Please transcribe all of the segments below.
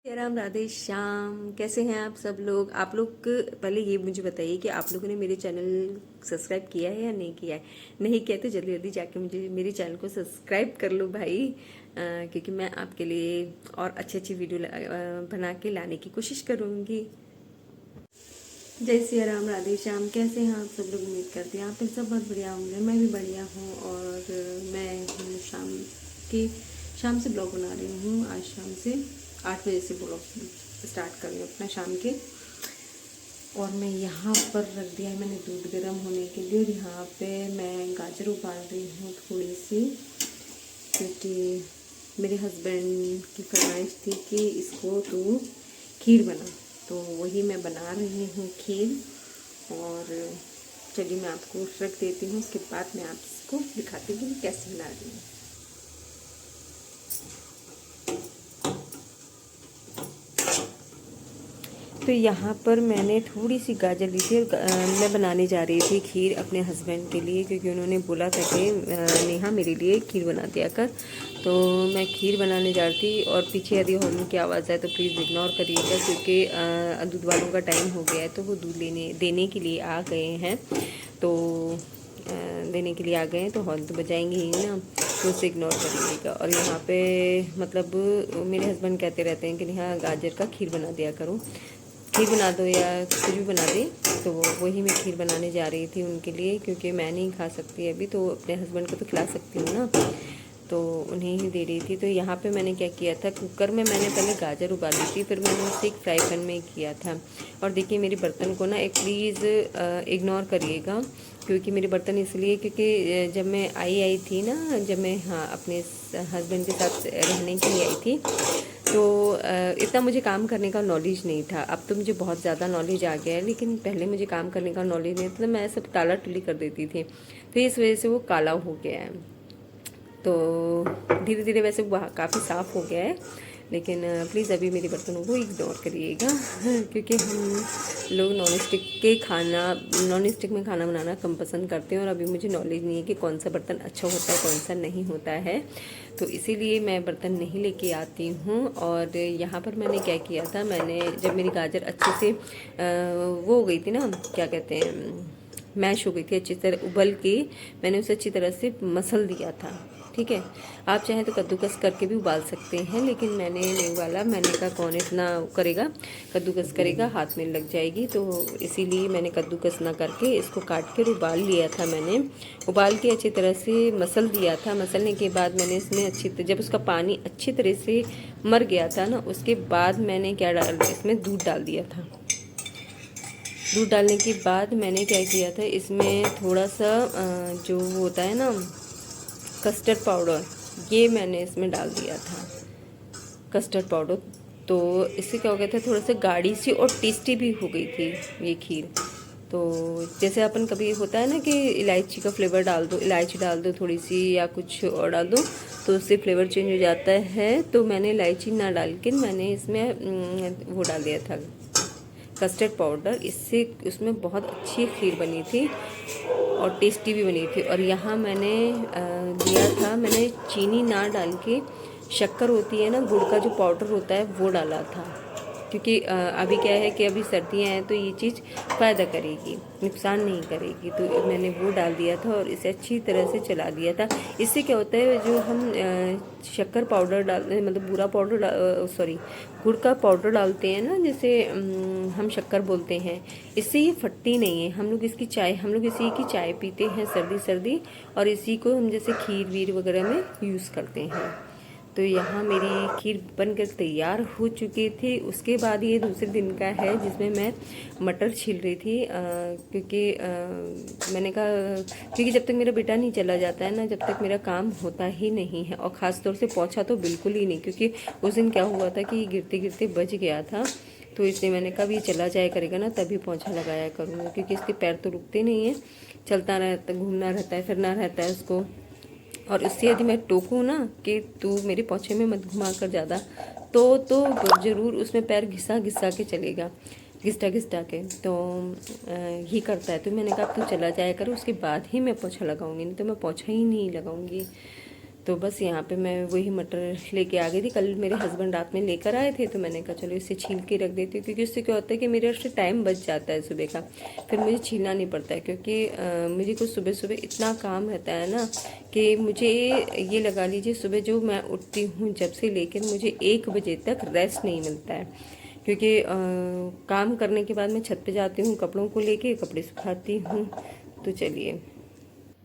जय राम राधे श्याम। कैसे हैं आप सब लोग? आप लोग पहले ये मुझे बताइए कि आप लोगों ने मेरे चैनल सब्सक्राइब किया है या नहीं किया है। नहीं किया तो जल्दी जल्दी जाके मुझे मेरे चैनल को सब्सक्राइब कर लो भाई, क्योंकि मैं आपके लिए और अच्छी अच्छी वीडियो बना के लाने की कोशिश करूँगी। जय श्री राम राधे श्याम। कैसे हैं आप सब लोग? उम्मीद करते हैं आप फिर सब बहुत बढ़िया होंगे। मैं भी बढ़िया हूँ और मैं हूँ शाम से ब्लॉग बना रही हूँ। आज शाम से 8 बजे से ब्लॉग स्टार्ट कर रही हूँ अपना शाम के। और मैं यहाँ पर रख दिया है मैंने दूध गर्म होने के लिए, और यहाँ पे मैं गाजर उबाल रही हूँ थोड़ी सी, क्योंकि मेरे हस्बैंड की फरमाइश थी कि इसको तू खीर बना, तो वही मैं बना रही हूँ खीर। और चलिए मैं आपको रख देती हूँ, उसके बाद मैं आपको दिखाती हूँ कि कैसे बना रही हूँ। तो यहाँ पर मैंने थोड़ी सी गाजर ली थी और मैं बनाने जा रही थी खीर अपने हस्बैंड के लिए, क्योंकि उन्होंने बोला था कि नेहा मेरे लिए खीर बना दिया कर। तो मैं खीर बनाने जा रही थी, और पीछे यदि हॉर्न की आवाज़ है तो प्लीज़ इग्नोर करिएगा, क्योंकि दूध वालों का टाइम हो गया है, तो वो दूध देने के लिए आ गए हैं। तो देने के लिए आ गए हैं तो हॉर्न तो बजाएंगे ही ना, तो उसे इग्नोर करिएगा। और यहाँ पे मतलब मेरे हस्बैंड कहते रहते हैं कि नेहा गाजर का खीर बना दिया करो, खीर बना दो या कुछ भी बना दे। तो वही मैं खीर बनाने जा रही थी उनके लिए, क्योंकि मैं नहीं खा सकती अभी, तो अपने हस्बैंड को तो खिला सकती हूँ ना, तो उन्हें ही दे रही थी। तो यहाँ पे मैंने क्या किया था, कुकर में मैंने पहले गाजर उबाली थी, फिर मैंने उसे एक फ्राई पैन में किया था। और देखिए मेरे बर्तन को ना एक प्लीज़ इग्नोर करिएगा, क्योंकि मेरे बर्तन इसलिए क्योंकि जब मैं आई थी ना, जब मैं अपने हस्बैंड के साथ रहने के लिए आई थी, तो इतना मुझे काम करने का नॉलेज नहीं था। अब तो मुझे बहुत ज़्यादा नॉलेज आ गया है, लेकिन पहले मुझे काम करने का नॉलेज नहीं था, तो मैं सब टाला टुली कर देती थी, तो इस वजह से वो काला हो गया है। तो धीरे धीरे वैसे वो काफ़ी साफ़ हो गया है, लेकिन प्लीज़ अभी मेरे बर्तनों को इग्नोर करिएगा, क्योंकि हम लोग नॉन स्टिक में खाना बनाना कम पसंद करते हैं, और अभी मुझे नॉलेज नहीं है कि कौन सा बर्तन अच्छा होता है कौन सा नहीं होता है, तो इसीलिए मैं बर्तन नहीं लेके आती हूँ। और यहाँ पर मैंने क्या किया था, मैंने जब मेरी गाजर अच्छे से वो हो गई थी ना, क्या कहते हैं, मैश हो गई थी अच्छी तरह, उबल के मैंने उसे अच्छी तरह से मसल दिया था। ठीक है, आप चाहें तो कद्दूकस करके भी उबाल सकते हैं, लेकिन मैंने नहीं उबाला। मैंने कहा कौन इतना करेगा, कद्दूकस करेगा हाथ में लग जाएगी, तो इसीलिए मैंने कद्दूकस ना करके इसको काट कर उबाल लिया था। मैंने उबाल के अच्छी तरह से मसल दिया था। मसलने के बाद मैंने इसमें जब उसका पानी अच्छी तरह से मर गया था ना, उसके बाद मैंने क्या इसमें दूध डाल दिया था। दूध डालने के बाद मैंने क्या किया था, इसमें थोड़ा सा जो होता है ना कस्टर्ड पाउडर, ये मैंने इसमें डाल दिया था, कस्टर्ड पाउडर। तो इससे क्या हो गया था, थोड़ा सा गाढ़ी सी और टेस्टी भी हो गई थी ये खीर। तो जैसे अपन कभी होता है ना कि इलायची का फ्लेवर डाल दो, इलायची डाल दो थोड़ी सी या कुछ और डाल दो, तो उससे फ्लेवर चेंज हो जाता है। तो मैंने इलायची ना डाल के मैंने इसमें वो डाल दिया था कस्टर्ड पाउडर, इससे उसमें बहुत अच्छी खीर बनी थी और टेस्टी भी बनी थी। और यहाँ मैंने दिया था, मैंने चीनी ना डाल के शक्कर होती है ना, गुड़ का जो पाउडर होता है वो डाला था, क्योंकि अभी क्या है कि अभी सर्दियाँ हैं, तो ये चीज़ फ़ायदा करेगी, नुकसान नहीं करेगी, तो मैंने वो डाल दिया था और इसे अच्छी तरह से चला दिया था। इससे क्या होता है, जो हम शक्कर पाउडर मतलब बूरा पाउडर सॉरी गुड़ का पाउडर डालते हैं ना, जैसे हम शक्कर बोलते हैं, इससे ये फटती नहीं है। हम लोग इसी की चाय पीते हैं सर्दी सर्दी, और इसी को हम जैसे खीर वीर वगैरह में यूज़ करते हैं। तो यहाँ मेरी खीर बनकर तैयार हो चुकी थी। उसके बाद ये दूसरे दिन का है, जिसमें मैं मटर छील रही थी, क्योंकि मैंने कहा, क्योंकि जब तक मेरा बेटा नहीं चला जाता है ना, जब तक मेरा काम होता ही नहीं है, और ख़ास तौर से पोंछा तो बिल्कुल ही नहीं, क्योंकि उस दिन क्या हुआ था कि गिरते गिरते बच गया था, तो इसलिए मैंने कहा ये चला जाया करेगा ना तभी पोंछा लगाया करूँगा, क्योंकि इसके पैर तो रुकते नहीं हैं, चलता रहता, घूमना रहता है, फिरना रहता है उसको। और उससे यदि मैं टोकूँ ना कि तू मेरे पोंछे में मत घुमा कर ज़्यादा, तो ज़रूर उसमें पैर घिसा घिसा के चलेगा, घिसटा घिसटा के, तो ही करता है। तो मैंने कहा अब तू चला जाया कर, उसके बाद ही मैं पोंछा लगाऊंगी, नहीं तो मैं पोंछा ही नहीं लगाऊंगी। तो बस यहाँ पे मैं वही मटर लेके आ गई थी। कल मेरे हस्बैंड रात में लेकर आए थे, तो मैंने कहा चलो इसे छील के रख देती हूँ, क्योंकि उससे क्या होता है कि मेरे उससे टाइम बच जाता है सुबह का, फिर मुझे छीलना नहीं पड़ता है। क्योंकि मुझे को सुबह सुबह इतना काम रहता है ना कि मुझे ये लगा लीजिए सुबह जो मैं उठती हूँ जब से लेकर मुझे 1 बजे तक रेस्ट नहीं मिलता है। क्योंकि काम करने के बाद मैं छत पे जाती हूँ, कपड़ों को लेके कपड़े सुखाती हूँ। तो चलिए,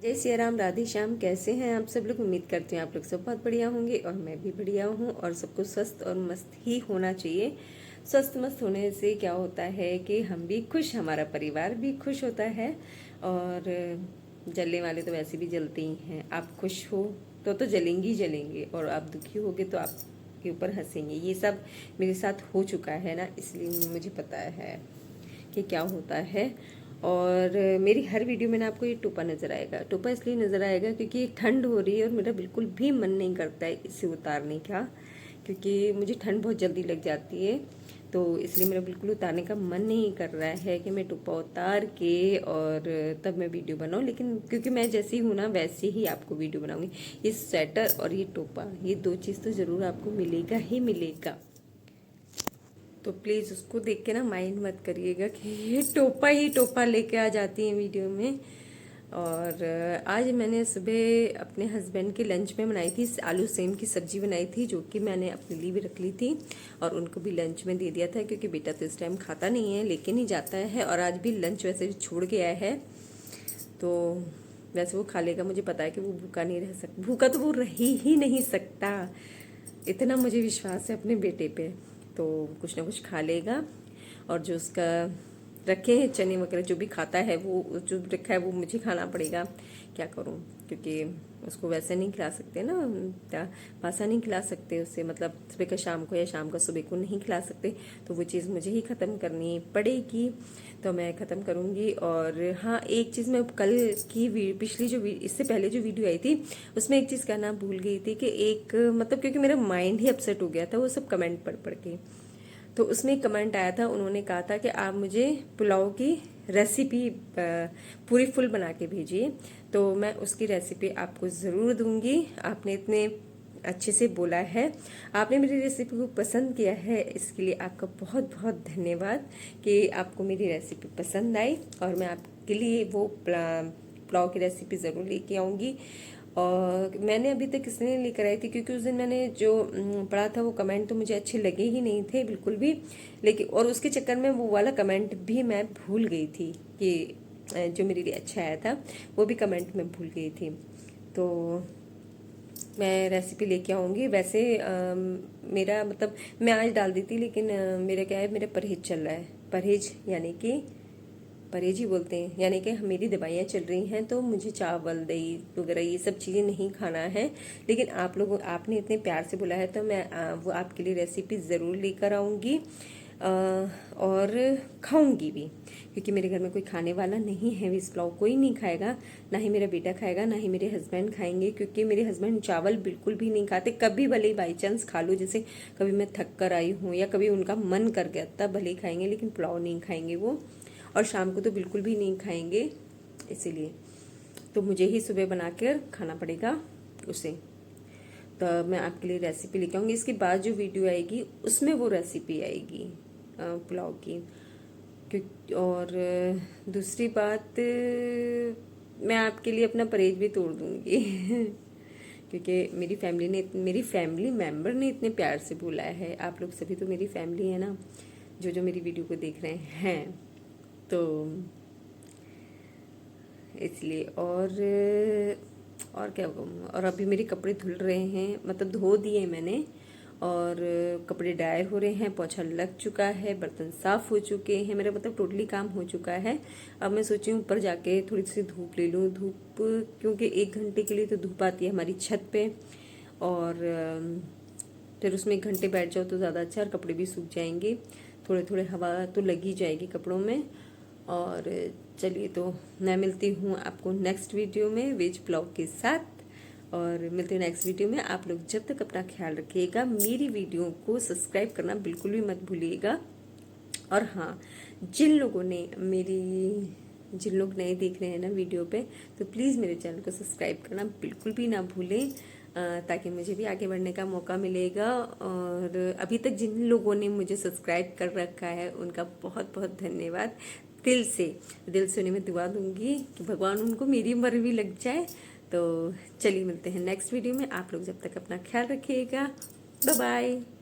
जय सिया राम, राधे श्याम। कैसे हैं आप सब लोग? उम्मीद करती हूँ आप लोग सब बहुत बढ़िया होंगे और मैं भी बढ़िया हूँ। और सबको स्वस्थ और मस्त ही होना चाहिए। स्वस्थ मस्त होने से क्या होता है कि हम भी खुश, हमारा परिवार भी खुश होता है। और जलने वाले तो वैसे भी जलते ही हैं। आप खुश हो तो जलेंगी ही जलेंगे, और आप दुखी होगे तो आपके ऊपर हंसेंगे। ये सब मेरे साथ हो चुका है ना, इसलिए मुझे पता है कि क्या होता है। और मेरी हर वीडियो में ना आपको ये टोपा नज़र आएगा। टोपा इसलिए नज़र आएगा क्योंकि ठंड हो रही है और मेरा बिल्कुल भी मन नहीं करता है इसे उतारने का, क्योंकि मुझे ठंड बहुत जल्दी लग जाती है। तो इसलिए मेरा बिल्कुल उतारने का मन नहीं कर रहा है कि मैं टोपा उतार के और तब मैं वीडियो बनाऊं। लेकिन क्योंकि मैं जैसी हूँ ना वैसे ही आपको वीडियो बनाऊंगी। ये स्वेटर और ये टोपा, ये 2 चीज़ तो ज़रूर आपको मिलेगा ही मिलेगा। तो प्लीज़ उसको देख के ना माइंड मत करिएगा कि ये टोपा ही टोपा लेके आ जाती है वीडियो में। और आज मैंने सुबह अपने हस्बैंड के लंच में बनाई थी आलू सेम की सब्जी बनाई थी, जो कि मैंने अपने लिए भी रख ली थी और उनको भी लंच में दे दिया था। क्योंकि बेटा तो इस टाइम खाता नहीं है, लेके नहीं जाता है, और आज भी लंच वैसे भी छोड़ के आया है। तो वैसे वो खा लेगा, मुझे पता है कि वो भूखा नहीं रह सकता। भूखा तो वो रह ही नहीं सकता, इतना मुझे विश्वास है अपने बेटे पे। तो कुछ ना कुछ खा लेगा। और जो उसका रखे हैं चने वगैरह जो भी खाता है, वो जो रखा है वो मुझे खाना पड़ेगा। क्या करूं, क्योंकि उसको वैसे नहीं खिला सकते ना, पासा नहीं खिला सकते उसे, मतलब सुबह का शाम को या शाम का सुबह को नहीं खिला सकते। तो वो चीज़ मुझे ही ख़त्म करनी पड़ेगी, तो मैं ख़त्म करूँगी। और हाँ, एक चीज़ मैं कल की पिछली जो इससे पहले जो वीडियो आई थी उसमें एक चीज़ कहना भूल गई थी कि एक मतलब क्योंकि मेरा माइंड ही अपसेट हो गया था वो सब कमेंट पढ़ पढ़ के। तो उसमें एक कमेंट आया था, उन्होंने कहा था कि आप मुझे पुलाव की रेसिपी पूरी फुल बना के भेजिए। तो मैं उसकी रेसिपी आपको ज़रूर दूंगी। आपने इतने अच्छे से बोला है, आपने मेरी रेसिपी को पसंद किया है, इसके लिए आपका बहुत बहुत धन्यवाद कि आपको मेरी रेसिपी पसंद आई। और मैं आपके लिए वो पुलाव की रेसिपी ज़रूर लेके आऊँगी। और मैंने अभी तक इसलिए लेकर आई थी क्योंकि उस दिन मैंने जो पढ़ा था वो कमेंट तो मुझे अच्छे लगे ही नहीं थे बिल्कुल भी। लेकिन और उसके चक्कर में वो वाला कमेंट भी मैं भूल गई थी कि जो मेरे लिए अच्छा आया था वो भी कमेंट में भूल गई थी। तो मैं रेसिपी लेके आऊँगी। वैसे मेरा मतलब मैं आज डाल दी थी, लेकिन मेरा क्या है, मेरा परहेज चल रहा है। परहेज यानी कि परहेज ही बोलते हैं, यानी कि मेरी दवाइयाँ चल रही हैं, तो मुझे चावल दही वगैरह ये सब चीज़ें नहीं खाना है। लेकिन आप लोगों आपने इतने प्यार से बोला है तो मैं वो आपके लिए रेसिपी ज़रूर लेकर आऊँगी और खाऊंगी भी। क्योंकि मेरे घर में कोई खाने वाला नहीं है, इस पुलाव कोई नहीं खाएगा, ना ही मेरा बेटा खाएगा, ना ही मेरे हस्बैंड खाएंगे। क्योंकि मेरे हस्बैंड चावल बिल्कुल भी नहीं खाते। कभी भले ही बाई चांस खा लो, जैसे कभी मैं थक कर आई हूँ या कभी उनका मन कर गया तब भले ही खाएंगे, लेकिन पुलाव नहीं खाएंगे वो। और शाम को तो बिल्कुल भी नहीं खाएंगे, इसीलिए तो मुझे ही सुबह बना कर खाना पड़ेगा उसे। तो मैं आपके लिए रेसिपी लेके आऊँगी। इसके बाद जो वीडियो आएगी उसमें वो रेसिपी आएगी पुलाव की। और दूसरी बात, मैं आपके लिए अपना परहेज भी तोड़ दूँगी क्योंकि मेरी फैमिली मेम्बर ने इतने प्यार से बोला है। आप लोग सभी तो मेरी फैमिली है ना, जो मेरी वीडियो को देख रहे हैं, तो इसलिए। और क्या कहूँ, और अभी मेरे कपड़े धुल रहे हैं, मतलब धो दिए मैंने, और कपड़े ड्राई हो रहे हैं, पोछा लग चुका है, बर्तन साफ़ हो चुके हैं, मेरा मतलब टोटली काम हो चुका है। अब मैं सोची हूँ ऊपर जाके थोड़ी सी धूप ले लूँ, धूप क्योंकि 1 घंटे के लिए तो धूप आती है हमारी छत पे, और फिर उसमें 1 घंटे बैठ जाओ तो ज़्यादा अच्छा, और कपड़े भी सूख जाएंगे। थोड़े थोड़े हवा तो लगी जाएगी कपड़ों में। और चलिए, तो मैं मिलती हूँ आपको नेक्स्ट वीडियो में वेज पुलाव के साथ, और मिलते हैं नेक्स्ट वीडियो में। आप लोग जब तक अपना ख्याल रखिएगा, मेरी वीडियो को सब्सक्राइब करना बिल्कुल भी मत भूलिएगा। और हाँ, जिन लोग नए देख रहे हैं ना वीडियो पे, तो प्लीज़ मेरे चैनल को सब्सक्राइब करना बिल्कुल भी ना भूलें। ताकि मुझे भी आगे बढ़ने का मौका मिलेगा। और अभी तक जिन लोगों ने मुझे सब्सक्राइब कर रखा है उनका बहुत बहुत धन्यवाद। दिल से उन्हें मैं दुआ दूंगी कि भगवान उनको मेरी उम्र भी लग जाए। तो चलिए मिलते हैं नेक्स्ट वीडियो में। आप लोग जब तक अपना ख्याल रखिएगा। Bye bye.